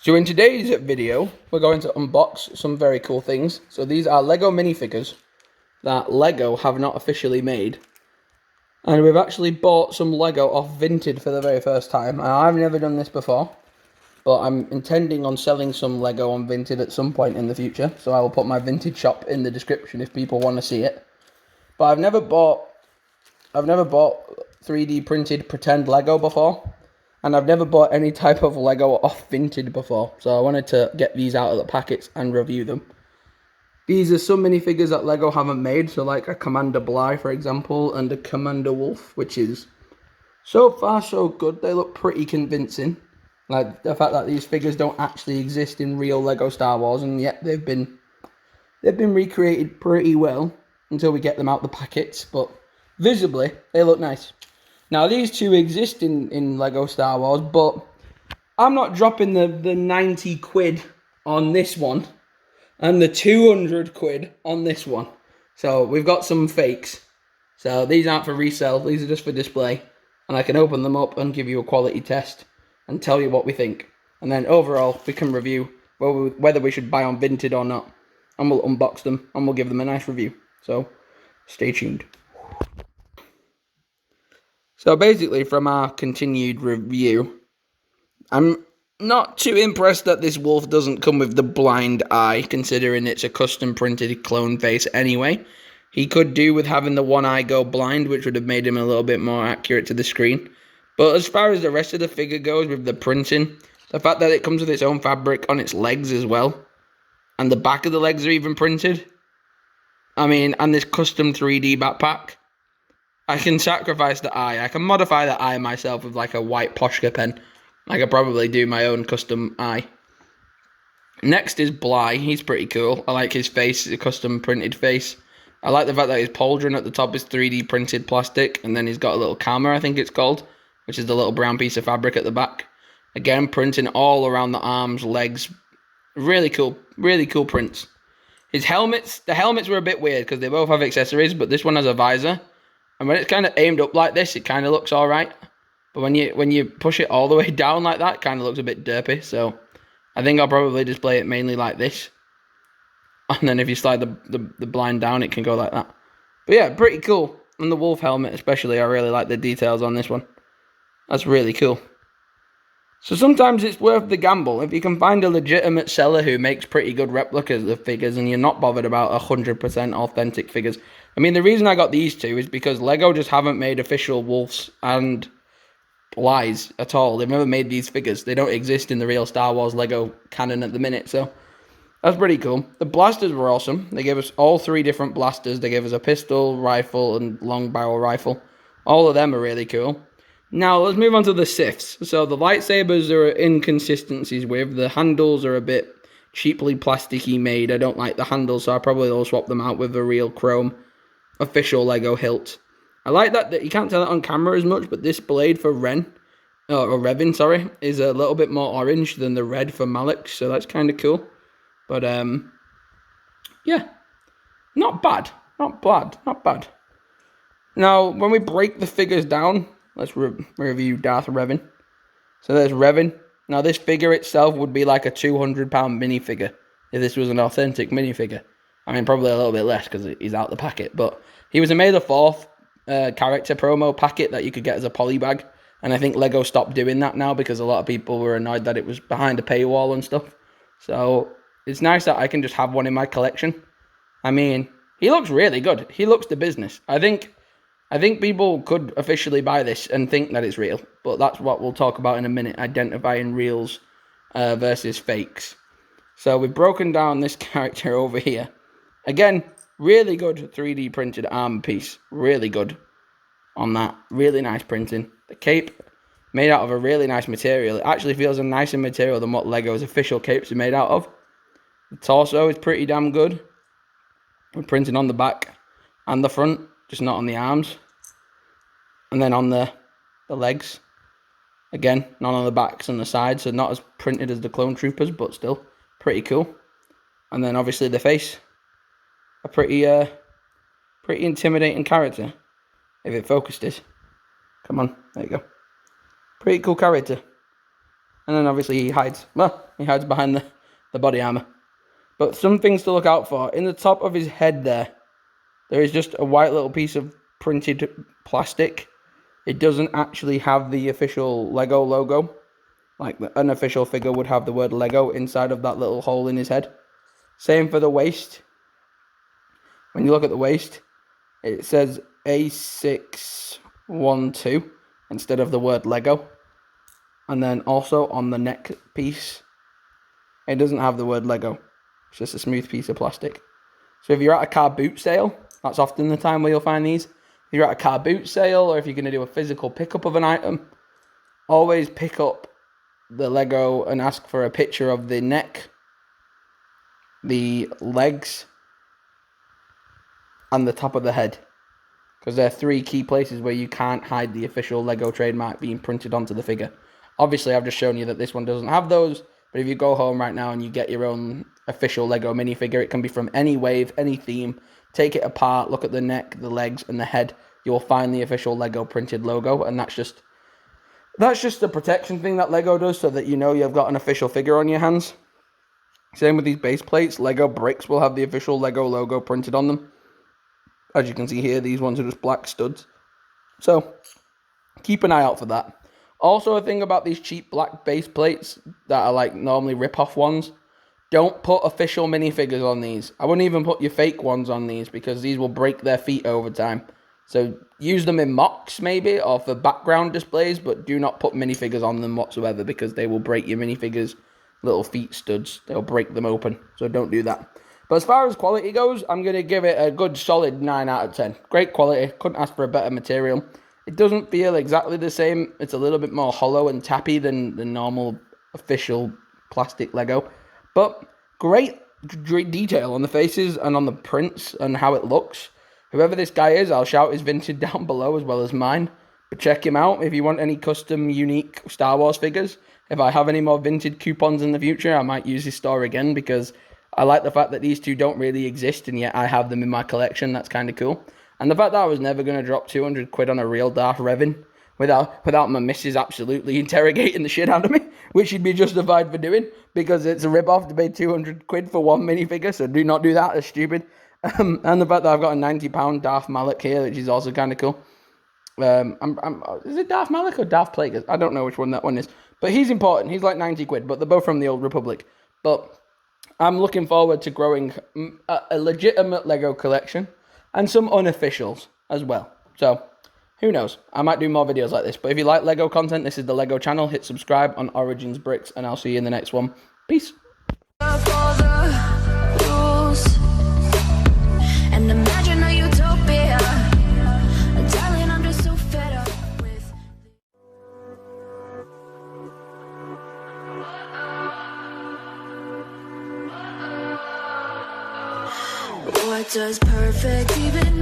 So in today's video, we're going to unbox some very cool things. So these are Lego minifigures that Lego have not officially made. And we've actually bought some Lego off Vinted for the very first time. Now, I've never done this before, but I'm intending on selling some Lego on Vinted at some point in the future. So I will put my Vinted shop in the description if people want to see it. But I've never bought 3D printed pretend Lego before. And I've never bought any type of Lego off Vinted before, so I wanted to get these out of the packets and review them. These are some minifigures that Lego haven't made, so like a Commander Bly, for example, and a Commander Wolf, which is so far so good. They look pretty convincing. Like the fact that these figures don't actually exist in real Lego Star Wars, and yet they've been recreated pretty well until we get them out the packets, but visibly they look nice. Now, these two exist in Lego Star Wars, but I'm not dropping the 90 quid on this one and the 200 quid on this one. So we've got some fakes. So these aren't for resale, these are just for display. And I can open them up and give you a quality test and tell you what we think. And then overall, we can review whether we should buy on Vinted or not. And we'll unbox them and we'll give them a nice review. So stay tuned. So basically, from our continued review, I'm not too impressed that this wolf doesn't come with the blind eye, considering it's a custom printed clone face anyway. He could do with having the one eye go blind, which would have made him a little bit more accurate to the screen. But as far as the rest of the figure goes with the printing, the fact that it comes with its own fabric on its legs as well, and the back of the legs are even printed, and this custom 3D backpack, I can sacrifice the eye. I can modify the eye myself with like a white Posca pen. I could probably do my own custom eye. Next is Bly. He's pretty cool. I like his face. It's a custom printed face. I like the fact that his pauldron at the top is 3D printed plastic. And then he's got a little camera, I think it's called, which is the little brown piece of fabric at the back. Again, printing all around the arms, legs. Really cool prints. His helmets, the helmets were a bit weird because they both have accessories, but this one has a visor. And when it's kind of aimed up like this, it kind of looks all right. But when you push it all the way down like that, it kind of looks a bit derpy. So I think I'll probably display it mainly like this. And then if you slide the blind down, it can go like that. But yeah, pretty cool. And the wolf helmet especially, I really like the details on this one. That's really cool. So sometimes it's worth the gamble. If you can find a legitimate seller who makes pretty good replicas of figures and you're not bothered about 100% authentic figures. The reason I got these two is because Lego just haven't made official wolves and Blys at all. They've never made these figures. They don't exist in the real Star Wars Lego canon at the minute, so that's pretty cool. The blasters were awesome. They gave us all three different blasters. They gave us a pistol, rifle, and long barrel rifle. All of them are really cool. Now, let's move on to the Siths. So, the lightsabers are inconsistencies with. The handles are a bit cheaply plasticky made. I don't like the handles, so I probably will swap them out with a real chrome official Lego hilt. I like that you can't tell it on camera as much, but this blade for Revan, sorry, is a little bit more orange than the red for Malak, so that's kind of cool. But, yeah, not bad. Now, when we break the figures down, let's review Darth Revan. So there's Revan. Now, this figure itself would be like a £200 minifigure if this was an authentic minifigure. Probably a little bit less because he's out the packet. But he was a May the 4th character promo packet that you could get as a polybag. And I think Lego stopped doing that now because a lot of people were annoyed that it was behind a paywall and stuff. So it's nice that I can just have one in my collection. He looks really good. He looks the business. I think people could officially buy this and think that it's real, but that's what we'll talk about in a minute, identifying reals versus fakes. So we've broken down this character over here. Again, really good 3D printed arm piece. Really good on that. Really nice printing. The cape, made out of a really nice material. It actually feels a nicer material than what Lego's official capes are made out of. The torso is pretty damn good. We're printing on the back and the front, just not on the arms. And then on the legs, again, not on the backs and the sides, so not as printed as the Clone Troopers, but still pretty cool. And then obviously the face, a pretty intimidating character, if it focused it. Come on, there you go. Pretty cool character. And then obviously he hides behind the body armor. But some things to look out for. In the top of his head there is just a white little piece of printed plastic. It doesn't actually have the official Lego logo. Like an official figure would have the word Lego inside of that little hole in his head. Same for the waist. When you look at the waist, it says A612 instead of the word Lego. And then also on the neck piece, it doesn't have the word Lego. It's just a smooth piece of plastic. So if you're at a car boot sale, that's often the time where you'll find these. If you're at a car boot sale, or if you're going to do a physical pickup of an item, always pick up the Lego and ask for a picture of the neck, the legs, and the top of the head. Because there are 3 key places where you can't hide the official Lego trademark being printed onto the figure. Obviously, I've just shown you that this one doesn't have those, but if you go home right now and you get your own official Lego minifigure, it can be from any wave, any theme. Take it apart, look at the neck, the legs, and the head. You'll find the official Lego printed logo, and that's just a protection thing that Lego does so that you know you've got an official figure on your hands. Same with these base plates. Lego bricks will have the official Lego logo printed on them. As you can see here, these ones are just black studs. So, keep an eye out for that. Also, a thing about these cheap black base plates that are like normally rip-off ones, don't put official minifigures on these. I wouldn't even put your fake ones on these because these will break their feet over time. So, use them in mocks maybe or for background displays, but do not put minifigures on them whatsoever because they will break your minifigures' little feet studs. They'll break them open, so don't do that. But as far as quality goes, I'm going to give it a good solid 9 out of 10. Great quality. Couldn't ask for a better material. It doesn't feel exactly the same. It's a little bit more hollow and tappy than the normal official plastic Lego. But great detail on the faces and on the prints and how it looks. Whoever this guy is, I'll shout his Vinted down below as well as mine. But check him out if you want any custom, unique Star Wars figures. If I have any more Vinted coupons in the future, I might use his store again because I like the fact that these two don't really exist and yet I have them in my collection. That's kind of cool. And the fact that I was never going to drop 200 quid on a real Darth Revan without my missus absolutely interrogating the shit out of me, which she'd be justified for doing because it's a rip-off to pay 200 quid for one minifigure, so do not do that, it's stupid. And the fact that I've got a £90 Darth Malak here, which is also kind of cool. Is it Darth Malak or Darth Plagueis? I don't know which one that one is. But he's important. He's like 90 quid, but they're both from the Old Republic. But I'm looking forward to growing a legitimate Lego collection and some unofficials as well. So, who knows? I might do more videos like this. But if you like Lego content, this is the Lego channel. Hit subscribe on Origins Bricks, and I'll see you in the next one. Peace. And imagine a utopia. Darling, I'm just so fed up with. What does perfect even